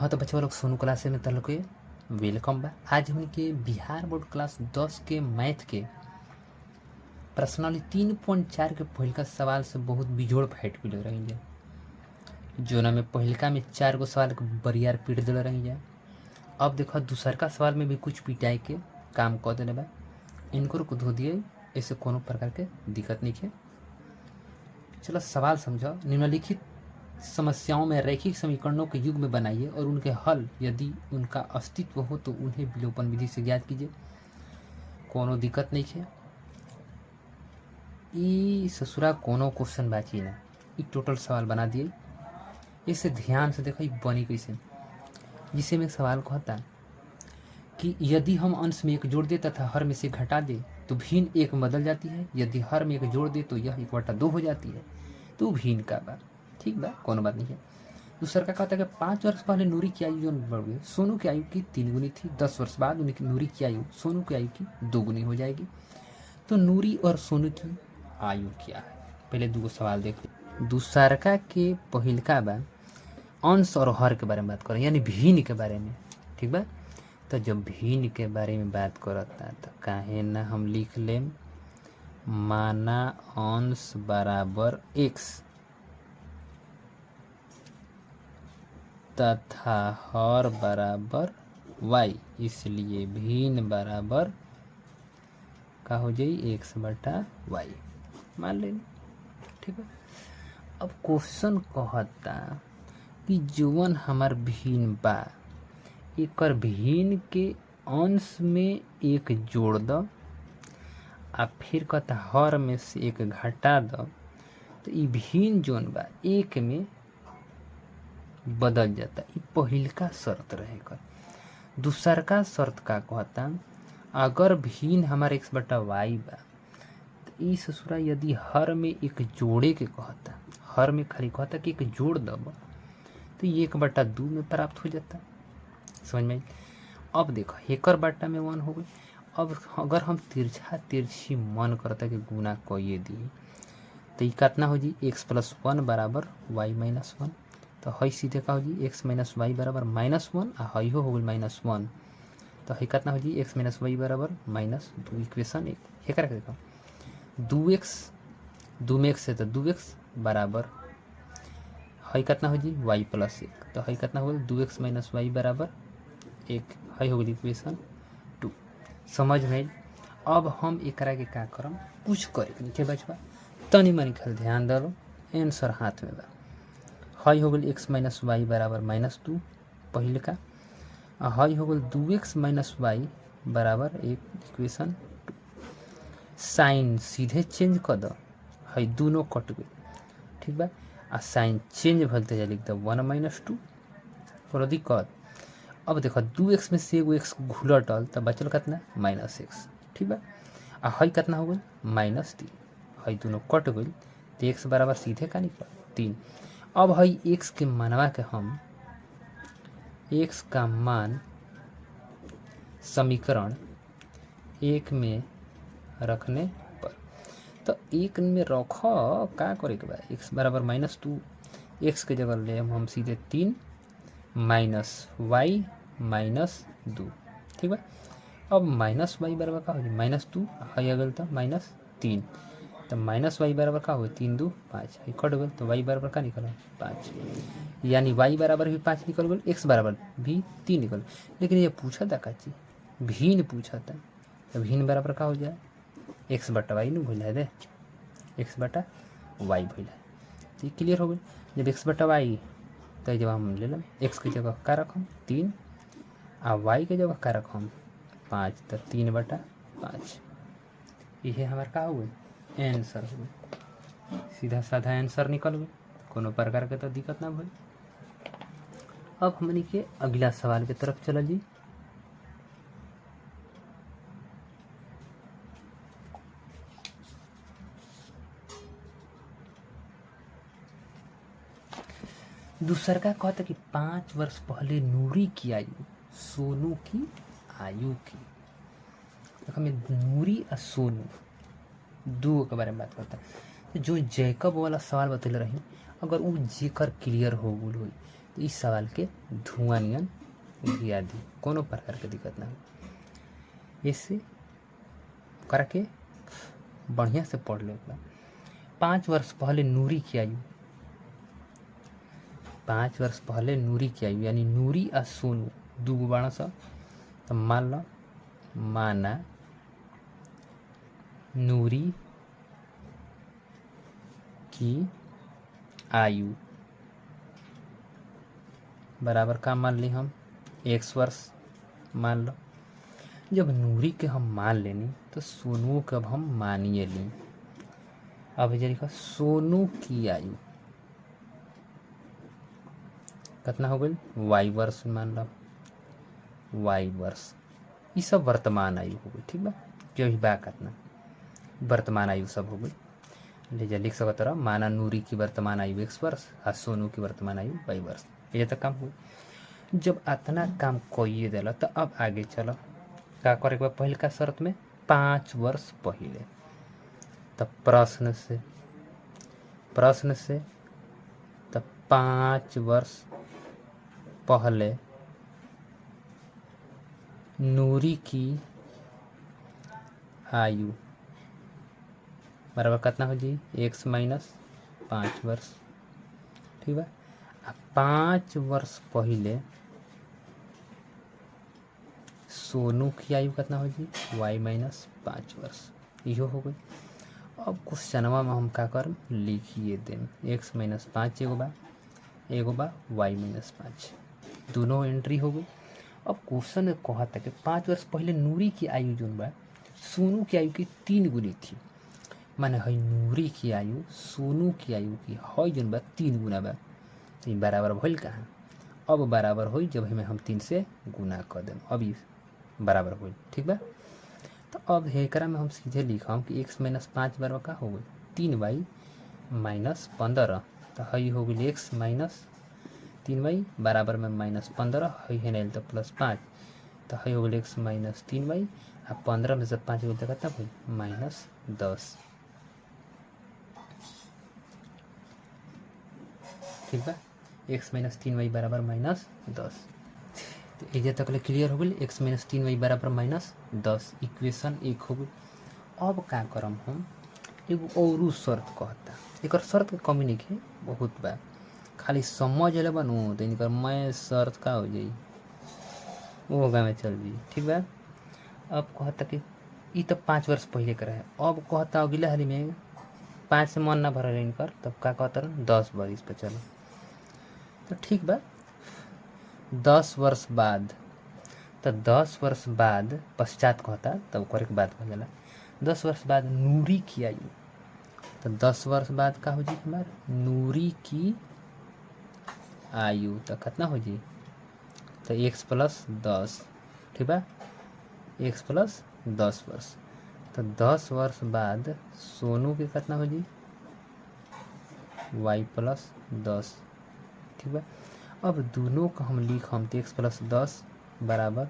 हाँ तो बच्चा लोग सोनू क्लास में तल के वेलकम बा। आज हम के बिहार बोर्ड क्लास 10 के मैथ के प्रश्नावली 3.4 के पहिलका सवाल से बहुत बिजोड़ फाइट पीले रही जाए, जोना में पहिलका में 4 गो सवाल के बरियार पीट दिल रही जाए। अब देखो दूसरका सवाल में भी कुछ पिटाई के काम कर देने बा, इनको को धो दिए, ऐसे कोनो प्रकार के दिक्कत नहीं है। चलो सवाल समझो। निम्नलिखित समस्याओं में रैखिक समीकरणों के युग में बनाइए और उनके हल यदि उनका अस्तित्व हो तो उन्हें विलोपन विधि से ज्ञात कीजिए। कोनो दिक्कत नहीं है। ई ससुरा कोनो क्वेश्चन बाकी ना, ई टोटल सवाल बना दिए। इसे ध्यान से देखो बनी कैसे, जिसे में सवाल कहता कि यदि हम अंश में एक जोड़ दे तथा हर में से घटा दे तो भिन्न एक बदल जाती है, यदि हर में एक जोड़ दे तो यह 1/2 हो जाती है, तो भिन्न का बा। ठीक बा, कोनो बात नहीं है। दूसरा का कहता है कि 5 वर्ष पहले नूरी की आयु जो बढ़ गई, सोनू की आयु की 3 गुनी थी। 10 वर्ष बाद उनकी नूरी की आयु सोनू की आयु की 2 गुनी हो जाएगी। तो नूरी और सोनू की आयु क्या है? पहले दो सवाल देखो। दूसरका के पहिलका बा अंश और हर के बारे में बात करें, यानी भिन्न के बारे में। ठीक बा, तो जब भिन्न के बारे में बात करता तो काहे ना हम लिख लें माना अंश बराबर x तथा हर बराबर y, इसलिए भिन्न बराबर का हो जाई x/y मान लें। ठीक है। अब क्वेश्चन कहता कि जवन हमार भिन्न बा एकर भिन्न के अंश में एक जोड़ द आ फिर कहता हर में से एक घटा द, तो ई भिन्न जोन बा एक में बदल जाता। ई पहिलका शर्त रहेगा। दूसरका शर्त का कहता अगर भिन्न हमारे x/y बा तो ई ससुरा यदि हर में एक जोड़े के कहता, हर में खाली कहता कि एक जोड़ दब तो ये 1/2 में प्राप्त हो जाता। समझ में? अब देखो एकर बाटा में 1 हो गई। अब अगर हम तिरछा तिरछी मन करता कि गुना कइए दी तो ये कितना हो जी x+1 बराबर y-1। तो हई सीधे का हो जी x - y बराबर -1 आ हई हो गई -1। तो हई कितना हो जी x - y बराबर -2। इक्वेशन 1 एकरा देखो 2x 2 में x से तो 2x बराबर हई कितना हो जी y+1। तो हई कितना हो गई 2x - y बराबर 1। हई हो गई इक्वेशन 2। समझ में? अब हम एकरा के का करम कुछ करे के बचबा तनी मनी खाली ध्यान दलो, आंसर हाथ में बा। हई हो गई x - y बराबर -2 पहले का, आ हई हो गई 2x - y बराबर 1 इक्वेशन 2। साइन सीधे चेंज कर दो, हई दोनों कट गई। ठीक बा, आ साइन चेंज भलते लिख दो 1 - 2 और दिक्कत। अब देखो 2x में से एगो x घुलटल तो बचल कितना -x। ठीक बा, आ हई कितना हो गई -3। हई दोनों कट गई तो x बराबर सीधे का निकल 3। अब हई x के मानवा के हम x का मान समीकरण 1 में रखने पर, तो 1 में रखो का करे के बा x बराबर -2, x के जगह ले हम सीधे 3 -y -2। ठीक बा, अब -y बराबर का हो जाए -2 हई अगल तो -3, तो -y बराबर का हो 3 2 5 हई कट गल तो y बराबर का निकल 5, यानी y बराबर भी 5 निकल गल, x बराबर भी 3 निकल। लेकिन ये पूछा था का चीज भिन्न पूछा था, तो भिन्न बराबर का हो जाए x/y नु भूल दे x/y भूल। तो क्लियर हो गई। जब x/y तो जब हम ले लें x की जगह का रखम 3 आ y के जगह का रखम 5, तो 3/5 ये हमारे का हो गई आंसर हो गई। सीधा साधा आंसर निकल गई, कोनो प्रकार के तो दिक्कत ना भई। अब हमनी के अगला सवाल के तरफ चल जी। दूसर का कहता कि 5 वर्ष पहले नूरी की आयु सोनू की आयु की। देखो मैं नूरी और सोनू दो के बारे में बात करता। तो जो जैकब वाला सवाल बतल रही, अगर वो जेकर क्लियर हो गल हुई तो इस सवाल के धुआं नियन गिया दी, कोनो प्रकार के दिक्कत ना हो। इससे करके बढ़िया से पढ़ लो। 5 वर्ष पहले नूरी की आयु, 5 वर्ष पहले नूरी की आयु यानी नूरी आ सोनू दूगो बाड़ा सा। तो मान लो, माना नूरी की आयु बराबर का मान ली हम 1 वर्ष मान लो। जब नूरी के हम मान लेनी तो सोनू के अब हम मानिए ली। अब ये लिखा सोनू की आयु कितना हो गई y वर्ष मान लो, y वर्ष। ये सब वर्तमान आयु हो गई, ठीक बा। जो भी बा कितना वर्तमान आयु सब हो गई। ले जा लिख सकत रह, माना नूरी की वर्तमान आयु 1 वर्ष और सोनू की वर्तमान आयु y वर्ष। ये तक काम हुई। जब इतना काम कइए दिला तो अब आगे चलो का करे के बा। पहले का शर्त में 5 वर्ष पहले, तब प्रश्न से तब 5 वर्ष पहले नूरी की आयु बराबर कितना हो जी 1 माइनस 5 वर्ष, ठीक बा। 5 वर्ष पहले सोनू की आयु कितना हो जी y माइनस 5 वर्ष, इहो हो गई। अब क्वेश्चनवा में हम का कर लिखिए दें, x माइनस 5 एगो बा y माइनस 5, दोनों एंट्री हो गई। अब क्वेश्चन में कहा था कि 5 वर्ष पहले नूरी की आयु जो बा सोनू की आयु की 3 गुनी थी। माने है नूरी की आयु सोनू की आयु की है जो बा 3 गुना बा। तो बराबर भइल कहाँ, अब बराबर हो जब हमें हम 3 से गुना कर दें, अभी बराबर हो, ठीक बा। तो अब एकरा में हम सीधे लिखम कि x माइनस 5 बराबर का हो गई 3y माइनस 15। तो हई हो गई x माइनस 3y बराबर में माइनस 15, हई है नहीं तो प्लस 5। तो हई हो गई x माइनस 3y आ 15 में से 5 गई तो कितना हुई माइनस 10, ठीक बा। x माइनस 3y बराबर माइनस 10। तो ये तक क्लियर हो गई, x माइनस 3y बराबर माइनस 10, इक्वेशन 1 हो गई। अब का करम हम एगो और शर्त कहता, एक शर्त के कमी नहीं है, बहुत बा, खाली समझ ले बनू तो इनकर मैं शर्त का हो जाई वो में चल जी, ठीक बा। अब कहता कि ये तो 5 वर्ष पहले कर है। अब कहता अगले हाली में 5 से मन ना भर इनकर, तब का कहता 10 वर्ष पे चलो। तो ठीक बा 10 वर्ष बाद, तो 10 वर्ष बाद पश्चात कहता तब करे के बात हो जाला। 10 वर्ष बाद नूरी की आयु, तो 10 वर्ष बाद का हो जी हमारे नूरी की आयु तो कितना हो जी तो x प्लस 10, ठीक बा, x प्लस 10 वर्ष। तो 10 वर्ष बाद सोनू के कितना हो जी y प्लस 10, ठीक बा। अब दोनों को हम लिखम तो x प्लस 10 बराबर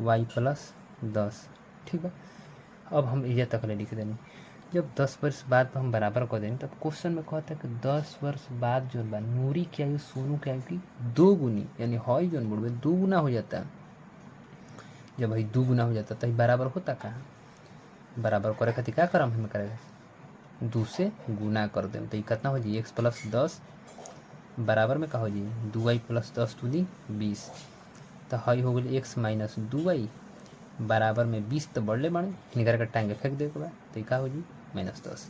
y प्लस 10, ठीक बा। अब हम ये तक ले लिख देनी। जब 10 वर्ष बाद हम बराबर कर देंगे तब क्वेश्चन में कहता है कि 10 वर्ष बाद जो बा नूरी की आयु सोनू की आयु की 2 गुनी यानी हई जो बुढ़ में 2 गुना हो जाता है। जब भाई 2 गुना हो जाता तो बराबर होता कहाँ, बराबर करे खातिर क्या करम हमें करेगा 2 से गुना कर दें तो कितना हो जी x प्लस 10 बराबर में का हो जी 2y प्लस 10 दूनी 20। तो हई हो गई x माइनस 2y बराबर में 20 तो बढ़ले बड़े निकर के टांगे फेंक दे के बाद तो का हो जी माइनस 10।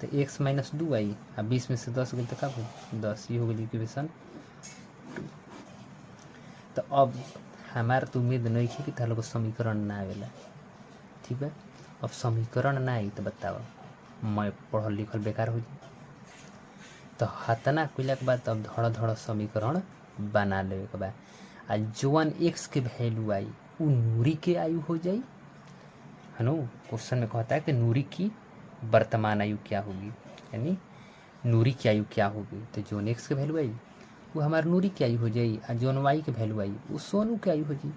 तो x माइनस 2y आ 20 में से 10 गई तो का हो 10, ये हो गई इक्वेशन 2। तो अब हमार तो उम्मीद नहीं है कि तालों को समीकरण ना आवेला, ठीक है। अब समीकरण ना आई तो बताओ मैं पढ़ल लिखल बेकार हो जाए। तो हतना कइला के बाद अब धड़ धड़ समीकरण बना लेवे के बाद आ जवन x के वैल्यू आई वो नूरी के आयु हो जाई है नो। क्वेश्चन में कहता है कि नूरी की वर्तमान आयु क्या होगी, यानी नूरी की आयु क्या होगी। तो जौन x के वैल्यू आई वो हमारे नूरी की आयु हो जाई और जौन y के वैल्यू आई वो सोनू की आयु हो जाई।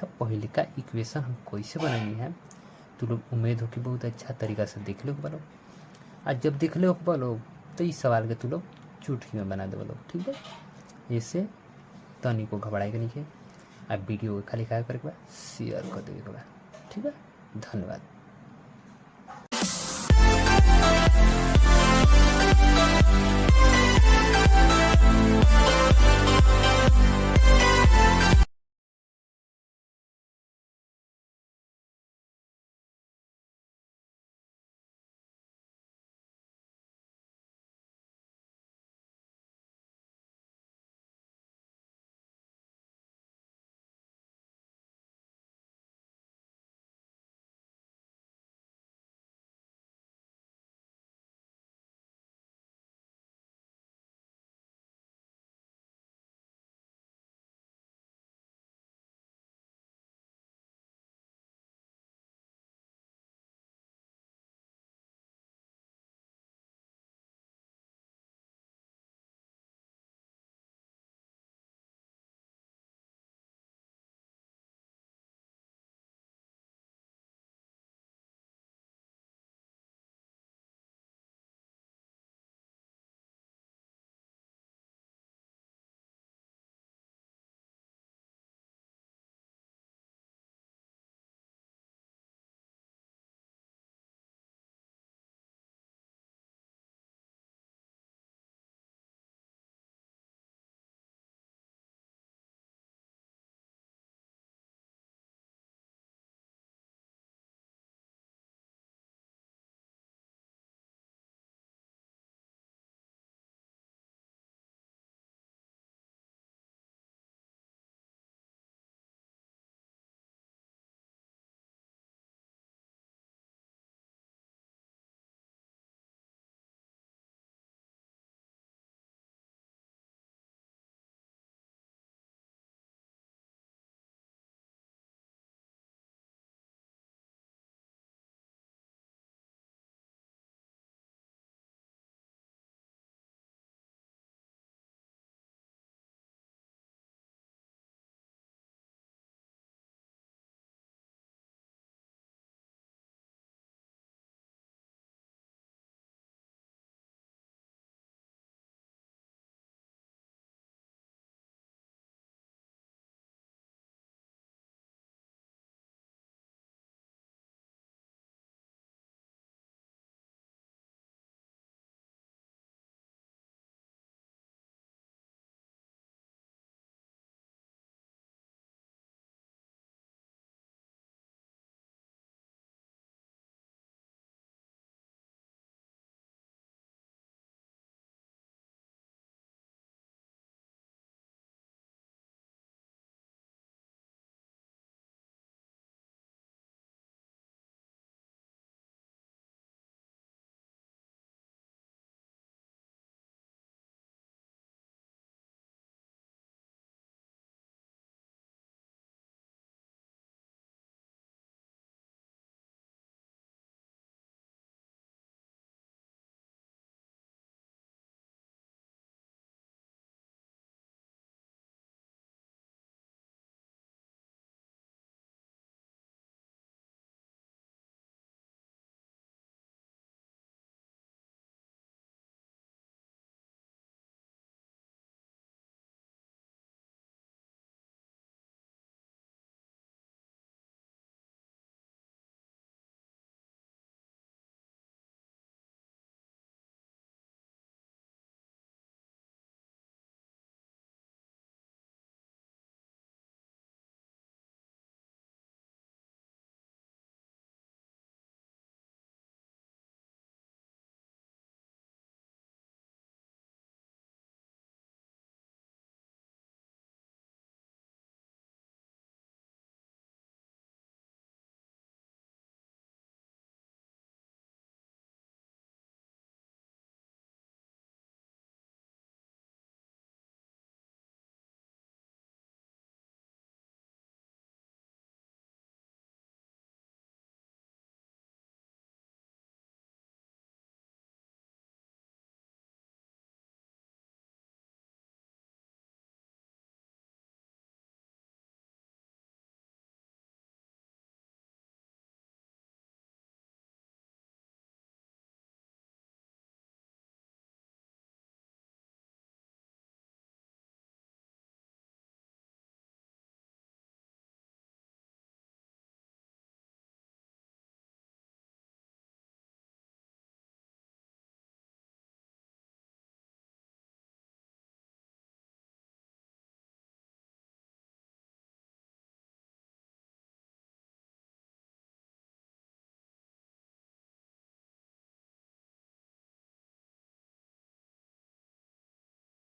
तब पहले का इक्वेशन हम कैसे बनानी है तो लोग उम्मीद हो कि बहुत अच्छा तरीका से देख लो बोलो। आज जब देख लो बोलो तो इस सवाल के तू लोग चुटकी में बना दे बोलो, ठीक है। ऐसे तनी को घबराए के नहीं। अब वीडियो खाली क्या करे शेयर कर देवे के बा। ठीक है, धन्यवाद।